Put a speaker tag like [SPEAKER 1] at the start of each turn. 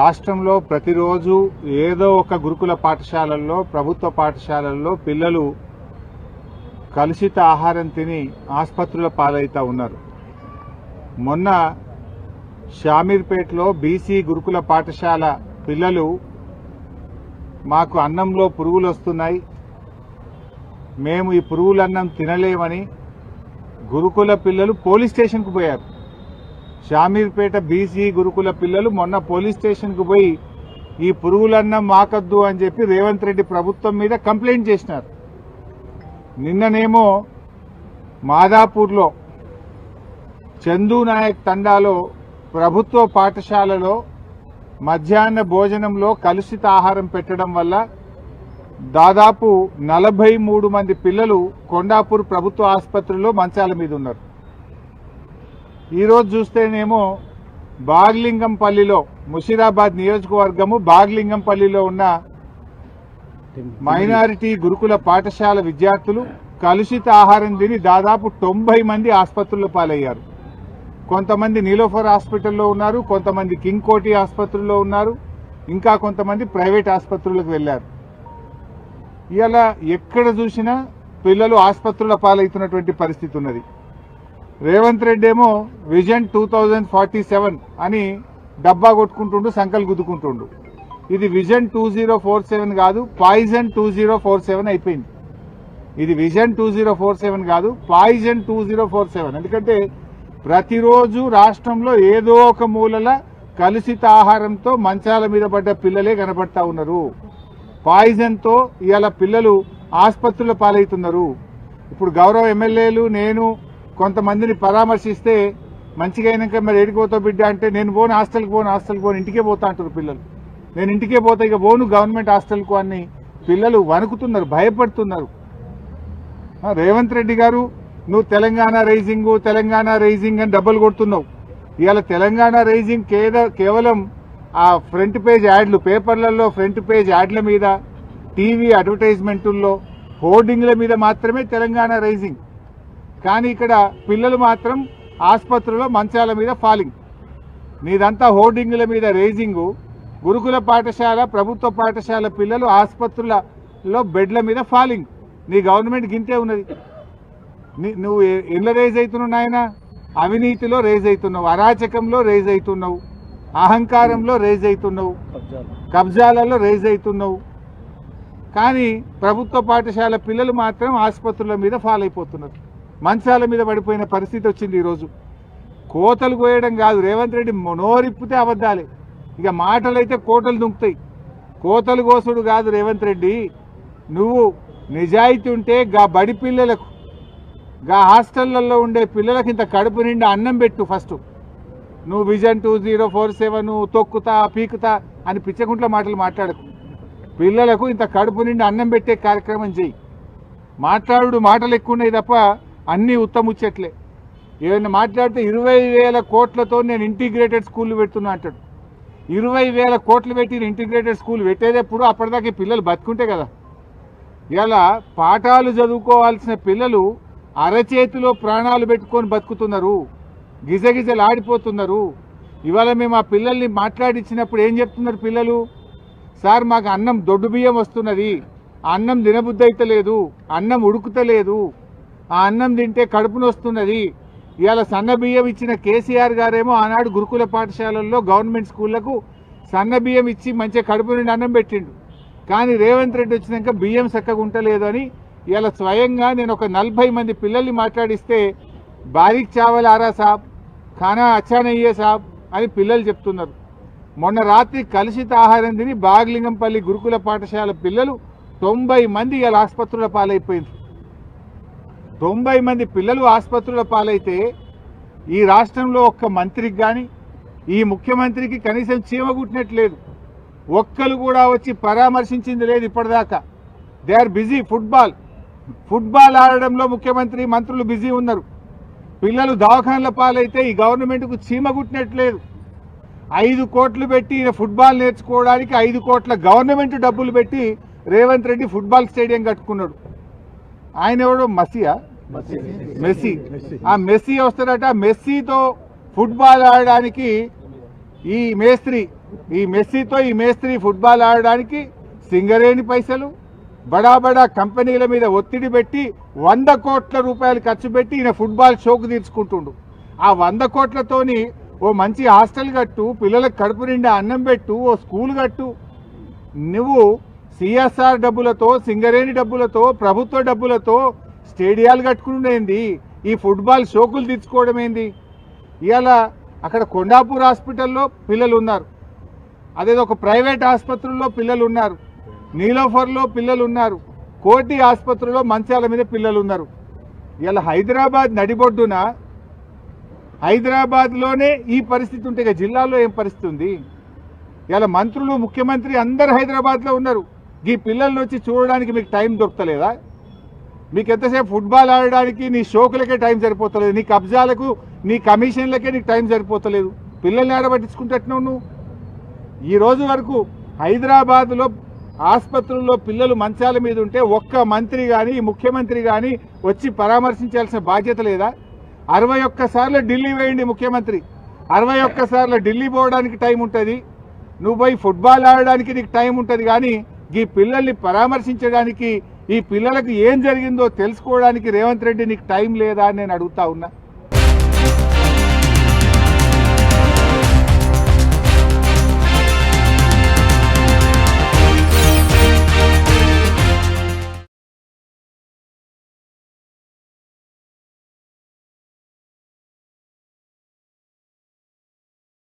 [SPEAKER 1] రాష్ట్రంలో ప్రతిరోజు ఏదో ఒక గురుకుల పాఠశాలల్లో ప్రభుత్వ పాఠశాలల్లో పిల్లలు కలుషిత ఆహారం తిని ఆసుపత్రుల పాలైతా ఉన్నారు. మొన్న షామీర్పేటలో బీసీ గురుకుల పాఠశాల పిల్లలు మాకు అన్నంలో పురుగులు వస్తున్నాయి, మేము ఈ పురుగులన్నం తినలేమని గురుకుల పిల్లలు పోలీస్ స్టేషన్కు పోయారు. షామీర్పేట బీసీ గురుకుల పిల్లలు మొన్న పోలీస్ స్టేషన్కు పోయి ఈ పురుగులన్నం మాకద్దు అని చెప్పి రేవంత్ రెడ్డి ప్రభుత్వం మీద కంప్లైంట్ చేసినారు. నిన్ననేమో మాదాపూర్లో చందు నాయక్ తండాలో ప్రభుత్వ పాఠశాలలో మధ్యాహ్న భోజనంలో కలుషిత ఆహారం పెట్టడం వల్ల దాదాపు 43 మంది పిల్లలు కొండాపూర్ ప్రభుత్వ ఆసుపత్రిలో మంచాల మీద ఉన్నారు. ఈరోజు చూస్తేనేమో బాగ్లింగంపల్లిలో ముషీరాబాద్ నియోజకవర్గము బాగ్లింగంపల్లిలో ఉన్న మైనారిటీ గురుకుల పాఠశాల విద్యార్థులు కలుషిత ఆహారం తిని దాదాపు 90 మంది ఆసుపత్రుల్లో పాలయ్యారు. కొంతమంది నీలోఫర్ హాస్పిటల్లో ఉన్నారు, కొంతమంది కింగ్ కోటి ఆసుపత్రుల్లో ఉన్నారు, ఇంకా కొంతమంది ప్రైవేట్ ఆసుపత్రులకు వెళ్లారు. ఇలా ఎక్కడ చూసినా పిల్లలు ఆసుపత్రుల పాలవుతున్నటువంటి పరిస్థితి ఉన్నది. రేవంత్ రెడ్డి ఏమో విజన్ 2047 అని డబ్బా కొట్టుకుంటుండు, సంకలు గుద్దుకుంటుండు. ఇది విజన్ 2047 కాదు, పాయిజన్ 2047 అయిపోయింది. ఇది విజన్ 2047 కాదు, పాయిజన్ 2047. ఎందుకంటే ప్రతిరోజు రాష్ట్రంలో ఏదో ఒక మూలల కలుషిత ఆహారంతో మంచాల మీద పడ్డ పిల్లలే కనబడతా ఉన్నారు. పాయిజన్తో ఇవాళ పిల్లలు ఆసుపత్రుల పాలవుతున్నారు. ఇప్పుడు గౌరవ ఎమ్మెల్యేలు నేను కొంతమందిని పరామర్శిస్తే మంచిగా అయినాక మరి ఏడిపోతావు బిడ్డ అంటే నేను పోను, హాస్టల్కి పోను ఇంటికే పోతా అంటారు పిల్లలు. నేను ఇంటికే పోతా, ఇక పోను గవర్నమెంట్ హాస్టల్కు అని పిల్లలు వణుకుతున్నారు, భయపడుతున్నారు. రేవంత్ రెడ్డి గారు నువ్వు తెలంగాణ రైజింగ్ అని డబ్బులు కొడుతున్నావు. ఇవాళ తెలంగాణ రైజింగ్ కేవలం ఆ ఫ్రంట్ పేజ్ యాడ్లు, పేపర్లలో ఫ్రంట్ పేజ్ యాడ్ల మీద, టీవీ అడ్వర్టైజ్మెంటుల్లో, హోర్డింగ్ల మీద మాత్రమే తెలంగాణ రైజింగ్. కానీ ఇక్కడ పిల్లలు మాత్రం ఆసుపత్రుల్లో మంచాల మీద ఫాలింగ్. నీదంతా హోర్డింగ్ల మీద రైజింగు, గురుకుల పాఠశాల ప్రభుత్వ పాఠశాల పిల్లలు ఆసుపత్రులలో బెడ్ల మీద ఫాలింగ్. నీ గవర్నమెంట్ గింతే ఉన్నది. నువ్వు ఎట్లా రేజ్ అవుతున్నావు నాయన? అవినీతిలో రేజ్ అవుతున్నావు, అరాచకంలో రేజ్ అవుతున్నావు, అహంకారంలో రేజ్ అవుతున్నావు, కబ్జాలలో రేజ్ అవుతున్నావు. కానీ ప్రభుత్వ పాఠశాల పిల్లలు మాత్రం ఆసుపత్రుల మీద ఫాల్ అయిపోతున్నారు, మంచాల మీద పడిపోయిన పరిస్థితి వచ్చింది. ఈరోజు కోతలు కోయడం కాదు, రేవంత్ రెడ్డి నోరిప్పితే అబద్ధాలే. ఇక మాటలైతే కోటలు దుంకుతాయి. కోతలు కోసుడు కాదు రేవంత్ రెడ్డి. నువ్వు నిజాయితీ ఉంటే గా బడి పిల్లలకు, గా హాస్టళ్లలో ఉండే పిల్లలకు ఇంత కడుపు నిండా అన్నం పెట్టు ఫస్ట్. నువ్వు విజన్ 2047 తొక్కుతా పీకుతా అని పిచ్చకుంట్ల మాటలు మాట్లాడకు. పిల్లలకు ఇంత కడుపు నిండా అన్నం పెట్టే కార్యక్రమం చెయ్యి. మాటలు ఎక్కువ ఉన్నాయి తప్ప అన్నీ ఉత్తముచ్చట్లే. ఏమైనా మాట్లాడితే 20,000 కోట్లతో నేను ఇంటిగ్రేటెడ్ స్కూళ్ళు పెడుతున్నా అంటాడు. 20,000 కోట్లు పెట్టి ఇంటిగ్రేటెడ్ స్కూల్ పెట్టేటప్పుడు అప్పటిదాకా పిల్లలు బతుకుంటే కదా. ఇలా పాఠాలు చదువుకోవాల్సిన పిల్లలు అరచేతిలో ప్రాణాలు పెట్టుకొని బతుకుతున్నారు, గిజగిజలు ఆడిపోతున్నారు. ఇవాళ మేము ఆ పిల్లల్ని మాట్లాడించినప్పుడు ఏం చెప్తున్నారు పిల్లలు? సార్ మాకు అన్నం దొడ్డు బియ్యం వస్తున్నది, అన్నం తినబుద్ధి అయితే లేదు, అన్నం ఉడుకుతలేదు, ఆ అన్నం తింటే కడుపును వస్తున్నది. ఇవాళ సన్న బియ్యం ఇచ్చిన కేసీఆర్ గారేమో ఆనాడు గురుకుల పాఠశాలల్లో గవర్నమెంట్ స్కూళ్లకు సన్న బియ్యం ఇచ్చి మంచిగా కడుపు నుండి అన్నం పెట్టిండు. కానీ రేవంత్ రెడ్డి వచ్చినాక బియ్యం చక్కగా ఉంటలేదు అని ఇవాళ స్వయంగా నేను ఒక 40 మంది పిల్లల్ని మాట్లాడిస్తే బారీక్ చావల్ ఆరా సాబ్, ఖానా అచ్చా నయ్యే సాబ్ అని పిల్లలు చెప్తున్నారు. మొన్న రాత్రి కలుషిత ఆహారం తిని బాగ్లింగంపల్లి గురుకుల పాఠశాల పిల్లలు 90 మంది ఇవాళ ఆసుపత్రుల పాలైపోయింది. 90 మంది పిల్లలు ఆసుపత్రుల పాలైతే ఈ రాష్ట్రంలో ఒక్క మంత్రికి కానీ ఈ ముఖ్యమంత్రికి కనీసం చీమ కుట్టినట్లేదు. ఒక్కరు కూడా వచ్చి పరామర్శించింది లేదు ఇప్పటిదాకా. They are busy. ఫుట్బాల్ ఆడడంలో ముఖ్యమంత్రి మంత్రులు బిజీ ఉన్నారు. పిల్లలు దవాఖానల పాలైతే ఈ గవర్నమెంట్కు చీమ కుట్టినట్లేదు. 5 కోట్లు పెట్టి ఫుట్బాల్ నేర్చుకోవడానికి 5 కోట్ల గవర్నమెంట్ డబ్బులు పెట్టి రేవంత్ రెడ్డి ఫుట్బాల్ స్టేడియం కట్టుకున్నాడు. ఆయన ఎవడో మెస్సీ. ఆ మెస్సీ వస్తాడట. మెస్సీతో ఫుట్బాల్ ఆడడానికి ఈ మేస్త్రి ఈ మెస్సీతో ఈ మేస్త్రి ఫుట్బాల్ ఆడడానికి సింగరేణి పైసలు, బడా బడా కంపెనీల మీద ఒత్తిడి పెట్టి 100 కోట్ల రూపాయలు ఖర్చు పెట్టి ఈయన ఫుట్బాల్ షోకు తీర్చుకుంటుండు. ఆ 100 కోట్లతోని ఓ మంచి హాస్టల్ కట్టు, పిల్లలకు కడుపు నిండా అన్నం పెట్టు, ఓ స్కూల్ కట్టు. నువ్వు సిఎస్ఆర్ డబ్బులతో, సింగరేణి డబ్బులతో, ప్రభుత్వ డబ్బులతో స్టేడియాలు కట్టుకునేంది, ఈ ఫుట్బాల్ షోకులు తీర్చుకోవడం ఏంది? ఇవాళ అక్కడ కొండాపూర్ హాస్పిటల్లో పిల్లలు ఉన్నారు, అదేదో ఒక ప్రైవేట్ ఆసుపత్రుల్లో పిల్లలు ఉన్నారు, నీలోఫర్లో పిల్లలు ఉన్నారు, కోటి ఆసుపత్రిలో మంచాల మీద పిల్లలు ఉన్నారు. ఇలా హైదరాబాద్ నడిబొడ్డున, హైదరాబాద్లోనే ఈ పరిస్థితి ఉంటే ఇక జిల్లాలో ఏం పరిస్థితి ఉంది? ఇలా మంత్రులు, ముఖ్యమంత్రి అందరు హైదరాబాద్లో ఉన్నారు. ఈ పిల్లల్ని వచ్చి చూడడానికి మీకు టైం దొరకలేదా? మీకు ఎంతసేపు ఫుట్బాల్ ఆడడానికి నీ షోకులకే టైం సరిపోతలేదు, నీ కబ్జాలకు, నీ కమిషన్లకే నీకు టైం సరిపోతలేదు. పిల్లల్ని ఆడబట్టించుకుంటున్నావు నువ్వు. ఈ రోజు వరకు హైదరాబాద్లో ఆసుపత్రుల్లో పిల్లలు మంచాల మీద ఉంటే ఒక్క మంత్రి కానీ, ముఖ్యమంత్రి కానీ వచ్చి పరామర్శించాల్సిన బాధ్యత లేదా? 61 సార్లు ఢిల్లీ వేయండి ముఖ్యమంత్రి, 61 సార్లు ఢిల్లీ పోవడానికి టైం ఉంటుంది, నువ్వు పోయి ఫుట్బాల్ ఆడడానికి నీకు టైం ఉంటుంది. కానీ ఈ పిల్లల్ని పరామర్శించడానికి, ఈ పిల్లలకు ఏం జరిగిందో తెలుసుకోవడానికి రేవంత్ రెడ్డి నీకు టైం లేదా అని నేను అడుగుతా ఉన్నా.